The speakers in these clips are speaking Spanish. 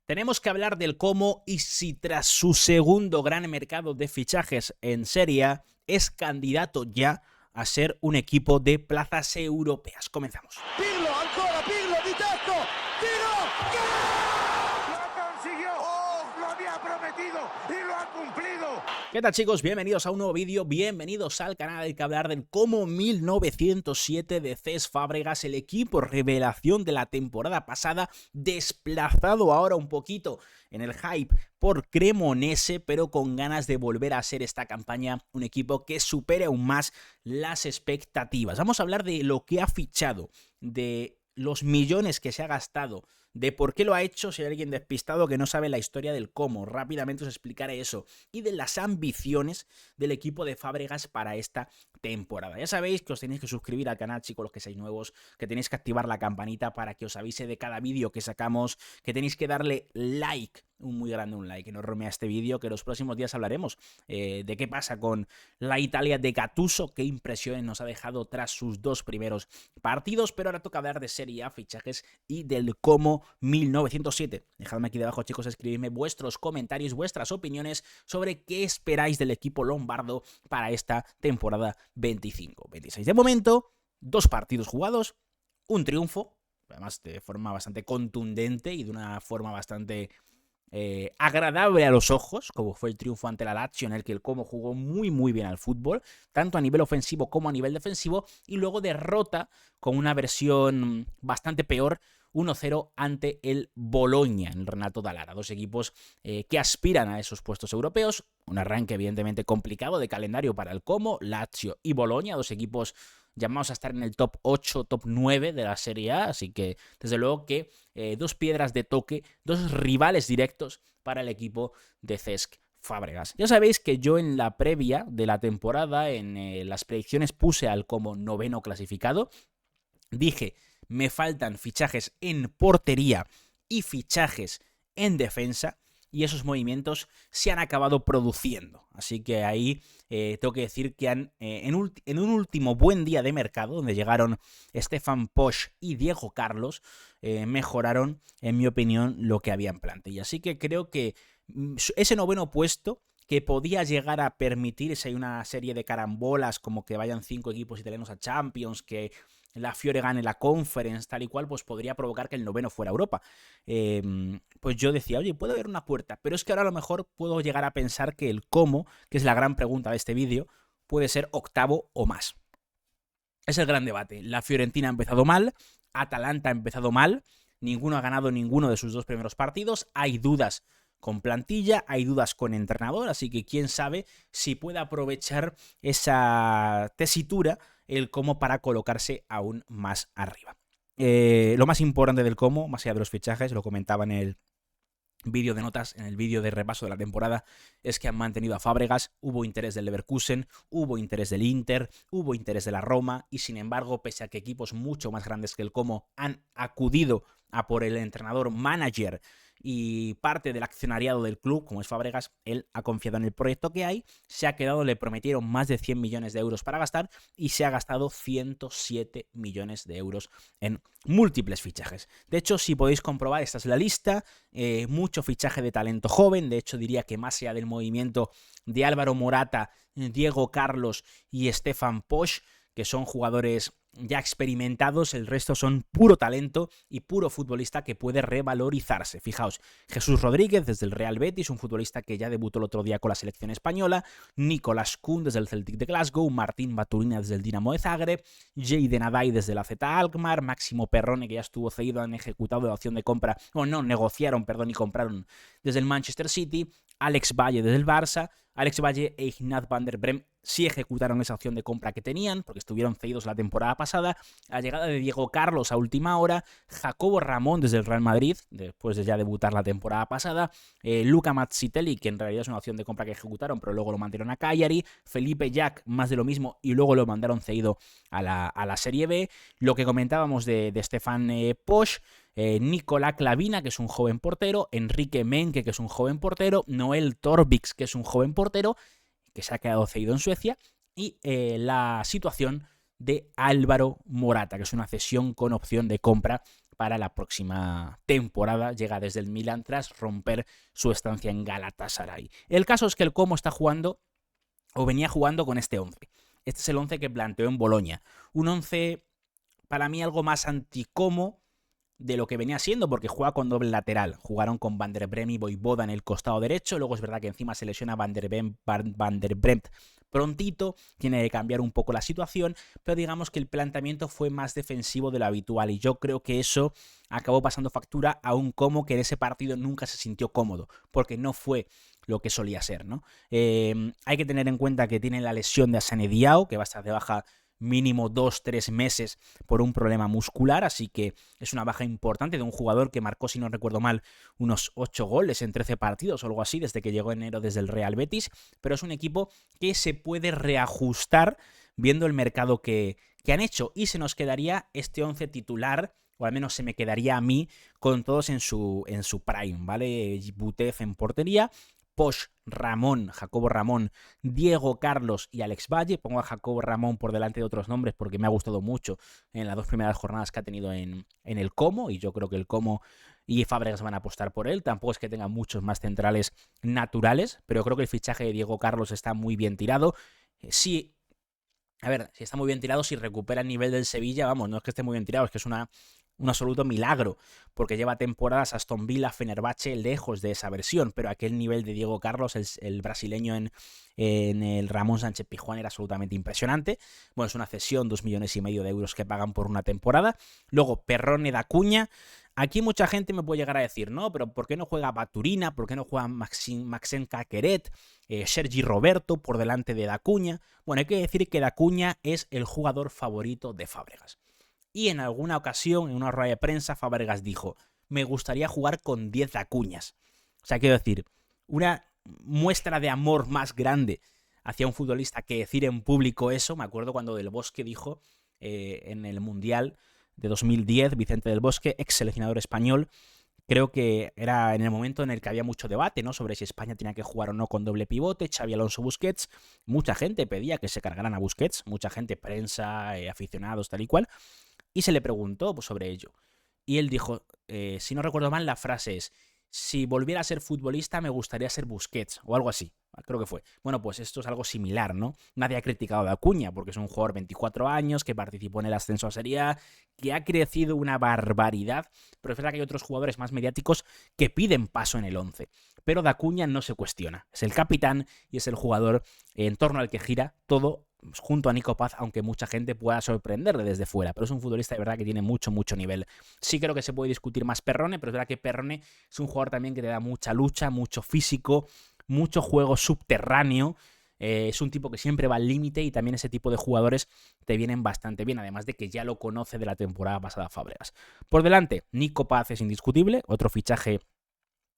Tenemos que hablar del cómo y si tras su segundo gran mercado de fichajes en Serie A es candidato ya a ser un equipo de plazas europeas. Comenzamos. Pirlo, ancora Pirlo di tetto, tiro, ¡gol! ¡Lo consiguió! ¡Oh! Lo había prometido y lo ha cumplido. ¿Qué tal, chicos? Bienvenidos a un nuevo vídeo, bienvenidos al canal. Hay que hablar del Como 1907 de Cesc Fàbregas, el equipo revelación de la temporada pasada, desplazado ahora un poquito en el hype por Cremonese, pero con ganas de volver a ser esta campaña un equipo que supere aún más las expectativas. Vamos a hablar de lo que ha fichado, de los millones que se ha gastado, de por qué lo ha hecho, si hay alguien despistado que no sabe la historia del cómo. Rápidamente os explicaré eso. Y de las ambiciones del equipo de Fàbregas para esta temporada. Ya sabéis que os tenéis que suscribir al canal, chicos, los que seáis nuevos, que tenéis que activar la campanita para que os avise de cada vídeo que sacamos, que tenéis que darle like, un muy grande un like enorme a este vídeo, que los próximos días hablaremos de qué pasa con la Italia de Gattuso, qué impresiones nos ha dejado tras sus dos primeros partidos, pero ahora toca hablar de Serie A, fichajes y del Como 1907. Dejadme aquí debajo, chicos, escribidme vuestros comentarios, vuestras opiniones sobre qué esperáis del equipo lombardo para esta temporada 25-26. De momento, 2 partidos jugados, un triunfo, además de forma bastante contundente y de una forma bastante agradable a los ojos, como fue el triunfo ante la Lazio, en el que el Como jugó muy bien al fútbol, tanto a nivel ofensivo como a nivel defensivo, y luego derrota con una versión bastante peor, 1-0 ante el Bologna en el Renato Dall'Ara. Dos equipos que aspiran a esos puestos europeos. Un arranque evidentemente complicado de calendario para el Como, Lazio y Bologna, dos equipos llamados a estar en el top 8, top 9 de la Serie A, así que desde luego que dos piedras de toque, dos rivales directos para el equipo de Cesc Fàbregas. Ya sabéis que yo en la previa de la temporada, en las predicciones, puse al Como noveno clasificado. Dije, me faltan fichajes en portería y fichajes en defensa, y esos movimientos se han acabado produciendo. Así que ahí tengo que decir que en un último buen día de mercado, donde llegaron Stefan Posch y Diego Carlos, mejoraron, en mi opinión, lo que había en plantilla. Así que creo que ese noveno puesto, que podía llegar a permitir si hay una serie de carambolas, como que vayan 5 equipos italianos a Champions, que la Fiore gane la Conference, tal y cual, pues podría provocar que el noveno fuera Europa. Pues yo decía, oye, puede haber una puerta, pero es que ahora a lo mejor puedo llegar a pensar que el cómo, que es la gran pregunta de este vídeo, puede ser octavo o más. Es el gran debate. La Fiorentina ha empezado mal, Atalanta ha empezado mal, ninguno ha ganado ninguno de sus 2 primeros partidos, hay dudas con plantilla, hay dudas con entrenador, así que quién sabe si puede aprovechar esa tesitura el Como para colocarse aún más arriba. Lo más importante del Como, más allá de los fichajes, lo comentaba en el vídeo de notas, en el vídeo de repaso de la temporada, es que han mantenido a Fàbregas. Hubo interés del Leverkusen, hubo interés del Inter, hubo interés de la Roma, y sin embargo, pese a que equipos mucho más grandes que el Como han acudido a por el entrenador, manager y parte del accionariado del club, como es Fàbregas, él ha confiado en el proyecto que hay, se ha quedado, le prometieron más de 100 millones de euros para gastar y se ha gastado 107 millones de euros en múltiples fichajes. De hecho, si podéis comprobar, esta es la lista, mucho fichaje de talento joven. De hecho, diría que más allá del movimiento de Álvaro Morata, Diego Carlos y Stefan Posch, que son jugadores ya experimentados, el resto son puro talento y puro futbolista que puede revalorizarse. Fijaos, Jesús Rodríguez desde el Real Betis, un futbolista que ya debutó el otro día con la selección española, Nicolás Kuhn desde el Celtic de Glasgow, Martín Baturina desde el Dinamo de Zagreb, Jayden Adai desde la Z Alkmaar, Máximo Perrone, que ya estuvo cedido, han ejecutado la opción de compra, o no, negociaron, perdón, y compraron desde el Manchester City, Alex Valle desde el Barça. Alex Valle e Ignat van der Bremt sí ejecutaron esa opción de compra que tenían, porque estuvieron cedidos la temporada pasada. La llegada de Diego Carlos a última hora, Jacobo Ramón desde el Real Madrid, después de ya debutar la temporada pasada, Luca Mazzitelli, que en realidad es una opción de compra que ejecutaron, pero luego lo mandaron a Cagliari, Felipe Jack, más de lo mismo, y luego lo mandaron cedido a la Serie B. Lo que comentábamos de Stefan Posch, Nicolás Clavina, que es un joven portero, Enrique Menke, que es un joven portero, Noel Torbiks, que es un joven portero, que se ha quedado cedido en Suecia, y la situación de Álvaro Morata, que es una cesión con opción de compra para la próxima temporada. Llega desde el Milan tras romper su estancia en Galatasaray. El caso es que el Como está jugando, o venía jugando con este 11. Este es el 11 que planteó en Bolonia. Un 11 para mí algo más anticomo de lo que venía siendo, porque juega con doble lateral. Jugaron con Van der Bremt y Vojvoda en el costado derecho. Luego es verdad que encima se lesiona Van der Bremt prontito, tiene que cambiar un poco la situación, pero digamos que el planteamiento fue más defensivo de lo habitual y yo creo que eso acabó pasando factura a un Como que en ese partido nunca se sintió cómodo, porque no fue lo que solía ser, ¿no? Hay que tener en cuenta que tiene la lesión de Assane Diao, que va a estar de baja mínimo 2-3 meses por un problema muscular, así que es una baja importante de un jugador que marcó, si no recuerdo mal, unos 8 goles en 13 partidos o algo así desde que llegó en enero desde el Real Betis, pero es un equipo que se puede reajustar viendo el mercado que han hecho y se nos quedaría este 11 titular, o al menos se me quedaría a mí, con todos en su prime, ¿vale? Butez en portería, Posch, Ramón, Jacobo Ramón, Diego Carlos y Alex Valle. Pongo a Jacobo Ramón por delante de otros nombres porque me ha gustado mucho en las 2 primeras jornadas que ha tenido en el Como, y yo creo que el Como y Fábregas van a apostar por él. Tampoco es que tenga muchos más centrales naturales, pero creo que el fichaje de Diego Carlos está muy bien tirado. Sí, a ver, si está muy bien tirado, si recupera el nivel del Sevilla, vamos, no es que esté muy bien tirado, es que es un absoluto milagro, porque lleva temporadas Aston Villa, Fenerbahce lejos de esa versión, pero aquel nivel de Diego Carlos, el brasileño en el Ramón Sánchez Pizjuán, era absolutamente impresionante. Bueno, es una cesión, 2,5 millones de euros que pagan por una temporada. Luego, Perrone da Cunha. Aquí mucha gente me puede llegar a decir, no, pero ¿por qué no juega Baturina? ¿Por qué no juega Maxen Caqueret? Sergi Roberto por delante de Da Cunha. Bueno, hay que decir que Da Cunha es el jugador favorito de Fábregas. Y en alguna ocasión, en una rueda de prensa, Fábregas dijo, me gustaría jugar con 10 Dacuñas. O sea, quiero decir, una muestra de amor más grande hacia un futbolista que decir en público eso. Me acuerdo cuando Del Bosque dijo en el Mundial de 2010, Vicente Del Bosque, ex seleccionador español, creo que era en el momento en el que había mucho debate, ¿no?, sobre si España tenía que jugar o no con doble pivote, Xavi Alonso Busquets. Mucha gente pedía que se cargaran a Busquets, mucha gente, prensa, aficionados, tal y cual, y se le preguntó sobre ello. Y él dijo, si no recuerdo mal, la frase es, si volviera a ser futbolista me gustaría ser Busquets, o algo así, creo que fue. Bueno, pues esto es algo similar, ¿no? Nadie ha criticado a Acuña, porque es un jugador de 24 años, que participó en el ascenso a Serie A, que ha crecido una barbaridad, pero es verdad que hay otros jugadores más mediáticos que piden paso en el 11. Pero Dacuña no se cuestiona, es el capitán y es el jugador en torno al que gira todo, junto a Nico Paz, aunque mucha gente pueda sorprenderle desde fuera, pero es un futbolista de verdad que tiene mucho nivel. Sí creo que se puede discutir más Perrone, pero es verdad que Perrone es un jugador también que te da mucha lucha, mucho físico, mucho juego subterráneo. Es un tipo que siempre va al límite y también ese tipo de jugadores te vienen bastante bien, además de que ya lo conoce de la temporada pasada Fábregas. Por delante, Nico Paz es indiscutible, otro fichaje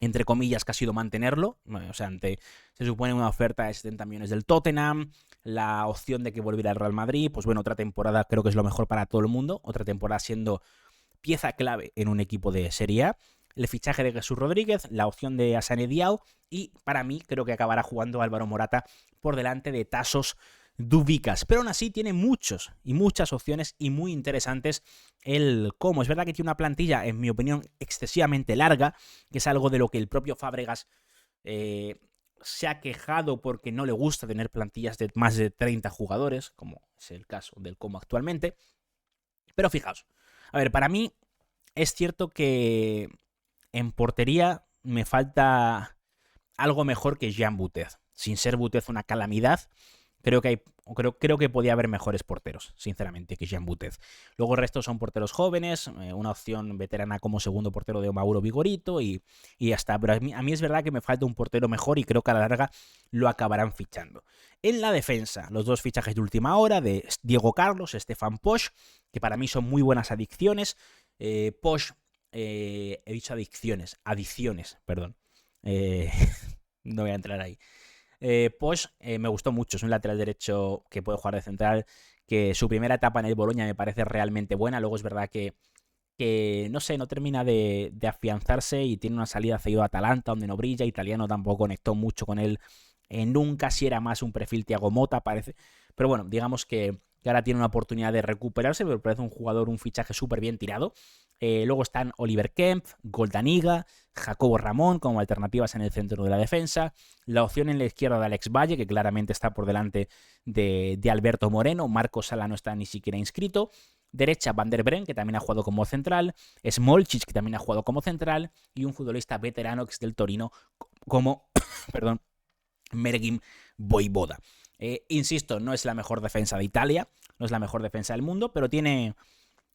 entre comillas que ha sido mantenerlo, o sea, se supone una oferta de 70 millones del Tottenham, la opción de que volviera al Real Madrid, pues bueno, otra temporada creo que es lo mejor para todo el mundo, otra temporada siendo pieza clave en un equipo de Serie A, el fichaje de Jesús Rodríguez, la opción de Assane Diao y para mí creo que acabará jugando Álvaro Morata por delante de Tasos Dubicas, pero aún así tiene muchas opciones y muy interesantes el Como. Es verdad que tiene una plantilla, en mi opinión, excesivamente larga, que es algo de lo que el propio Fábregas se ha quejado porque no le gusta tener plantillas de más de 30 jugadores, como es el caso del Como actualmente. Pero fijaos, a ver, para mí es cierto que en portería me falta algo mejor que Jean Butez. Sin ser Butez una calamidad, creo que podía haber mejores porteros, sinceramente, que Jean Butez. Luego el resto son porteros jóvenes, una opción veterana como segundo portero de Mauro Vigorito y ya está. Pero a mí es verdad que me falta un portero mejor y creo que a la larga lo acabarán fichando. En la defensa, los dos fichajes de última hora de Diego Carlos, Stefan Posch, que para mí son muy buenas adiciones. Posch, he dicho adiciones, perdón. No voy a entrar ahí. Posch me gustó mucho, es un lateral derecho que puede jugar de central, que su primera etapa en el Boloña me parece realmente buena. Luego es verdad que no sé, no termina de afianzarse y tiene una salida cedido a Atalanta donde no brilla. Italiano tampoco conectó mucho con él nunca, si era más un perfil Thiago Motta parece, pero bueno, digamos que ahora tiene una oportunidad de recuperarse, pero parece un jugador, un fichaje súper bien tirado. Luego están Oliver Kempf, Goldaniga, Jacobo Ramón como alternativas en el centro de la defensa. La opción en la izquierda de Alex Valle, que claramente está por delante de Alberto Moreno. Marcos Sala no está ni siquiera inscrito. Derecha, Van der Bren, que también ha jugado como central. Smolcic, que también ha jugado como central. Y un futbolista veterano que es del Torino como perdón, Mergim Voivoda. Insisto, no es la mejor defensa de Italia, no es la mejor defensa del mundo, pero tiene,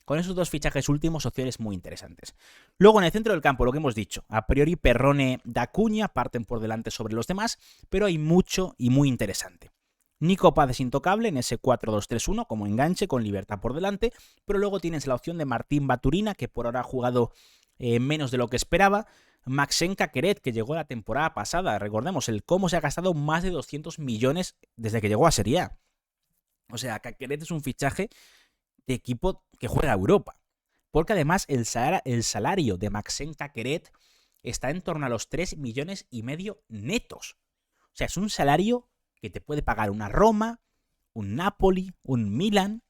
con esos dos fichajes últimos, opciones muy interesantes. Luego en el centro del campo, lo que hemos dicho, a priori Perrone, D'Acuña parten por delante sobre los demás, pero hay mucho y muy interesante. Nico Paz es intocable en ese 4-2-3-1 como enganche con Libertad por delante, pero luego tienes la opción de Martín Baturina, que por ahora ha jugado menos de lo que esperaba. Maxen Caqueret, que llegó la temporada pasada, recordemos, el Como se ha gastado más de 200 millones desde que llegó a Serie A. O sea, Caqueret es un fichaje de equipo que juega a Europa. Porque además el salario de Maxen Caqueret está en torno a los 3,5 millones netos. O sea, es un salario que te puede pagar una Roma, un Napoli, un Milan,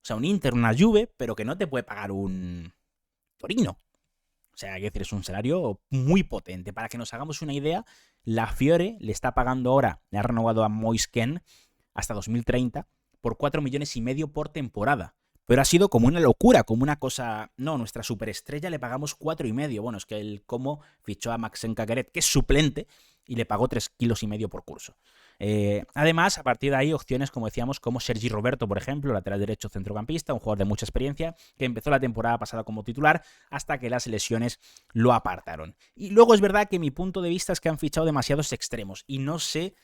o sea, un Inter, una Juve, pero que no te puede pagar un Torino. O sea, hay que decir, es un salario muy potente. Para que nos hagamos una idea, la Fiore le está pagando ahora, le ha renovado a Moise Kean hasta 2030 por 4,5 millones por temporada. Pero ha sido como una locura, como una cosa... No, nuestra superestrella le pagamos 4,5. Bueno, es que el Como fichó a Maxen Caqueret, que es suplente, y le pagó 3,5 kilos por curso. Además, a partir de ahí, opciones, como decíamos, como Sergi Roberto, por ejemplo, lateral derecho centrocampista, un jugador de mucha experiencia, que empezó la temporada pasada como titular hasta que las lesiones lo apartaron. Y luego es verdad que mi punto de vista es que han fichado demasiados extremos y no sé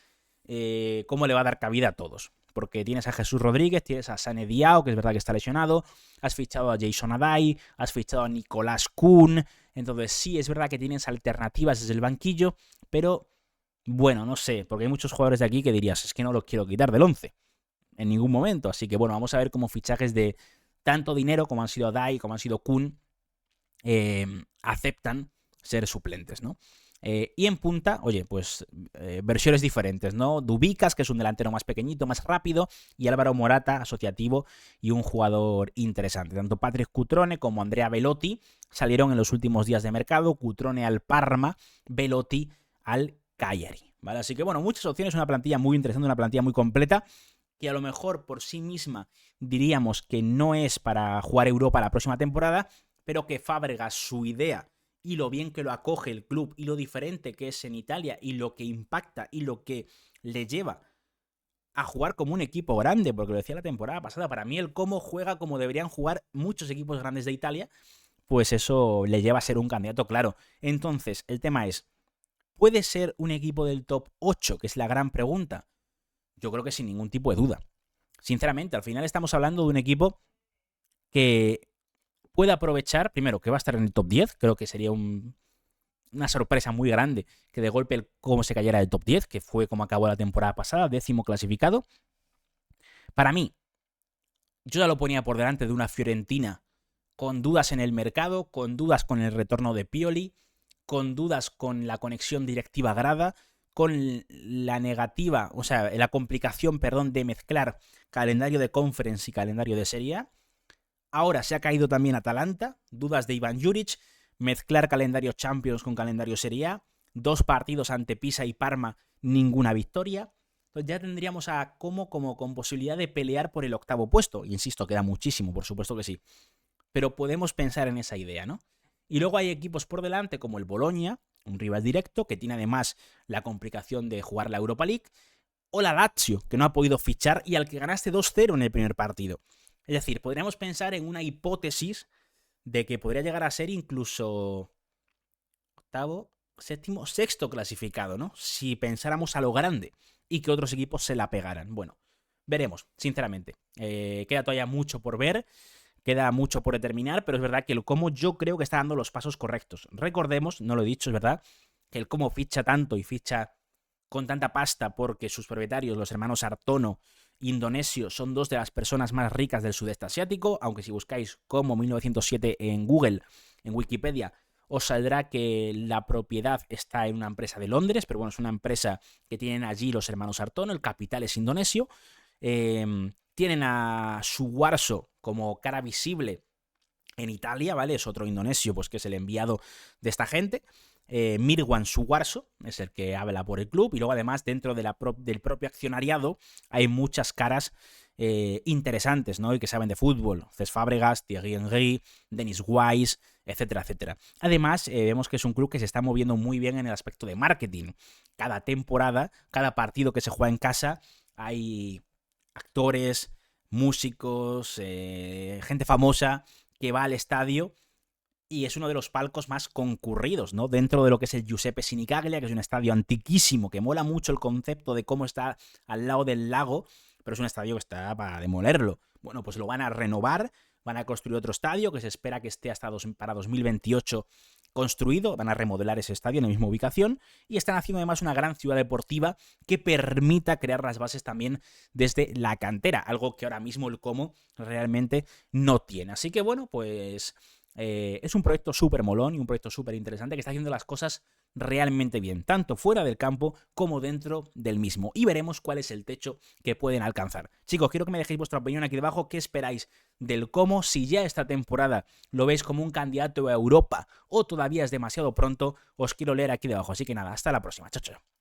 cómo le va a dar cabida a todos. Porque tienes a Jesús Rodríguez, tienes a Sane Diao, que es verdad que está lesionado, has fichado a Jason Adai, has fichado a Nicolás Kuhn. Entonces sí, es verdad que tienes alternativas desde el banquillo, pero bueno, no sé, porque hay muchos jugadores de aquí que dirías, es que no los quiero quitar del 11 en ningún momento. Así que bueno, vamos a ver cómo fichajes de tanto dinero como han sido Adai, como han sido Kuhn, aceptan ser suplentes, ¿no? Y en punta, oye, pues versiones diferentes, ¿no? Dubicas, que es un delantero más pequeñito, más rápido, y Álvaro Morata, asociativo y un jugador interesante. Tanto Patrick Cutrone como Andrea Belotti salieron en los últimos días de mercado. Cutrone al Parma, Belotti al Cagliari, ¿vale? Así que bueno, muchas opciones, una plantilla muy interesante, una plantilla muy completa, que a lo mejor por sí misma diríamos que no es para jugar Europa la próxima temporada, pero que Fábregas, su idea y lo bien que lo acoge el club y lo diferente que es en Italia y lo que impacta y lo que le lleva a jugar como un equipo grande, porque lo decía la temporada pasada, para mí el Como juega como deberían jugar muchos equipos grandes de Italia, pues eso le lleva a ser un candidato claro. Entonces, el tema es, ¿puede ser un equipo del top 8? Que es la gran pregunta. Yo creo que sin ningún tipo de duda. Sinceramente, al final estamos hablando de un equipo que puede aprovechar, primero, que va a estar en el top 10, creo que sería una sorpresa muy grande que de golpe el Como se cayera del top 10, que fue como acabó la temporada pasada, 10º clasificado. Para mí, yo ya lo ponía por delante de una Fiorentina con dudas en el mercado, con dudas con el retorno de Pioli, con dudas con la conexión directiva grada, con la negativa, o sea, la complicación, perdón, de mezclar calendario de Conference y calendario de Serie A. Ahora se ha caído también Atalanta, dudas de Ivan Juric, mezclar calendario Champions con calendario Serie A, 2 partidos ante Pisa y Parma, ninguna victoria. Entonces ya tendríamos a Como con posibilidad de pelear por el 8º puesto. Y insisto, queda muchísimo, por supuesto que sí. Pero podemos pensar en esa idea, ¿no? Y luego hay equipos por delante como el Bologna, un rival directo, que tiene además la complicación de jugar la Europa League, o la Lazio, que no ha podido fichar y al que ganaste 2-0 en el primer partido. Es decir, podríamos pensar en una hipótesis de que podría llegar a ser incluso 8º, 7º, 6º clasificado, ¿no? Si pensáramos a lo grande y que otros equipos se la pegaran. Bueno, veremos, sinceramente. Queda todavía mucho por ver. Queda mucho por determinar, pero es verdad que el Como yo creo que está dando los pasos correctos. Recordemos, no lo he dicho, es verdad, que el Como ficha tanto y ficha con tanta pasta porque sus propietarios, los hermanos Artono, indonesios, son 2 de las personas más ricas del sudeste asiático, aunque si buscáis Como 1907 en Google, en Wikipedia, os saldrá que la propiedad está en una empresa de Londres, pero bueno, es una empresa que tienen allí los hermanos Artono, el capital es indonesio. Tienen a Suwarso como cara visible en Italia, ¿vale? Es otro indonesio, pues que es el enviado de esta gente. Mirwan Suwarso es el que habla por el club, y luego además dentro de del propio accionariado hay muchas caras interesantes, ¿no? Y que saben de fútbol. Cesc Fábregas, Thierry Henry, Dennis Wise, etcétera, etcétera. Además, vemos que es un club que se está moviendo muy bien en el aspecto de marketing. Cada temporada, cada partido que se juega en casa, hay actores, músicos, gente famosa que va al estadio, y es uno de los palcos más concurridos, ¿no? Dentro de lo que es el Giuseppe Sinicaglia, que es un estadio antiquísimo, que mola mucho el concepto de cómo está al lado del lago, pero es un estadio que está para demolerlo. Bueno, pues lo van a renovar, van a construir otro estadio que se espera que esté hasta para 2028 construido, van a remodelar ese estadio en la misma ubicación, y están haciendo además una gran ciudad deportiva que permita crear las bases también desde la cantera, algo que ahora mismo el Como realmente no tiene. Así que bueno, pues es un proyecto súper molón y un proyecto súper interesante que está haciendo las cosas realmente bien, tanto fuera del campo como dentro del mismo. Y veremos cuál es el techo que pueden alcanzar. Chicos, quiero que me dejéis vuestra opinión aquí debajo. ¿Qué esperáis del Como? Si ya esta temporada lo veis como un candidato a Europa o todavía es demasiado pronto, os quiero leer aquí debajo. Así que nada, hasta la próxima. Chao, chao.